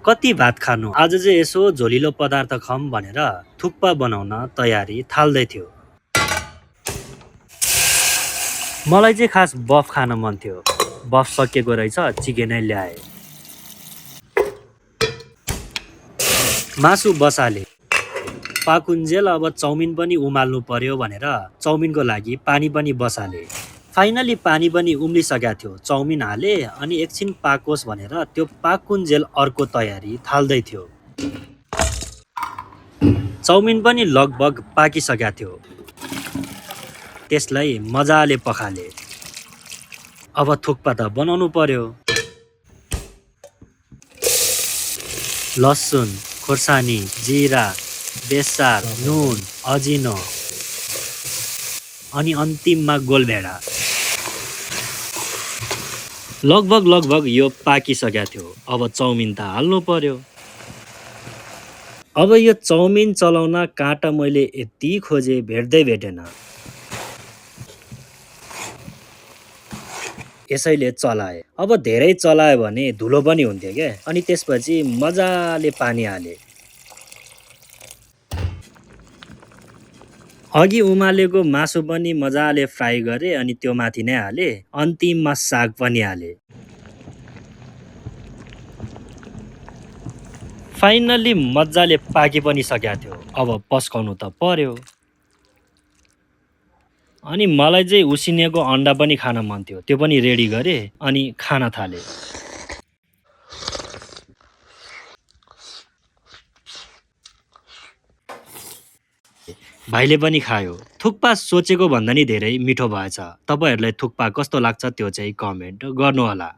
कति भात खानु? आज चाहिँ यसो झोलिलो पदार्थ खाऊँ भनेर थुक्पा बनाउन तयारी थाल्दै थियो। मलाई चाहिँ खास बफ खान मन थियो। बफ सकिएको रहेछ, चिकनै ल्याए। मासु बसाले। पाकुन्जेल अब चाउमिन पनि उमाल्नु पर्यो भनेर चाउमिनको लागि पानी पनि बसाले। फाइनली पानी पनि उम्लिसकेको थियो। चाउमिन हाले अनि एकछिन पाकोस् भनेर त्यो पाकुन्जेल अर्को तयारी थाल्दै थियो। चाउमिन पनि लगभग पाकिसकेको थियो। त्यसलाई मजाले पखाले। अब थुक्पा त बनाउनु पर्यो। लसुन, खोर्सानी, जिरा, बेसार, नुन, अजिनो अनि अन्तिममा गोलभेडा। लगभग यो पाकिसकेको थियो। अब चाउमिन त हाल्नु पर्यो। अब यो चाउमिन चलाउन काँटा मैले यति खोजे भेट्दै भेटेन। यसैले चलाए। अब धेरै चलायो भने धुलो पनि हुन्थ्यो क्या। अनि त्यसपछि मजाले पानी हाले। अघि उमालेको मासु पनि मजाले फ्राई गरे अनि त्यो माथि नै हाले। अन्तिममा साग पनि हाले। फाइनली मजाले पाकी पनि सकेको थियो। अब पस्काउनु त पर्यो। अनि मलाई चाहिँ उसिनेको अन्डा पनि खान मन थियो। त्यो पनि रेडी गरे अनि खान थाले। भाइले पनि खायो। थुक्पा सोचेको भन्दा नि धेरै मिठो भएछ। तपाईहरुलाई थुक्पा कस्तो लाग्छ त्यो चाहिँ कमेन्ट गर्नुहोला।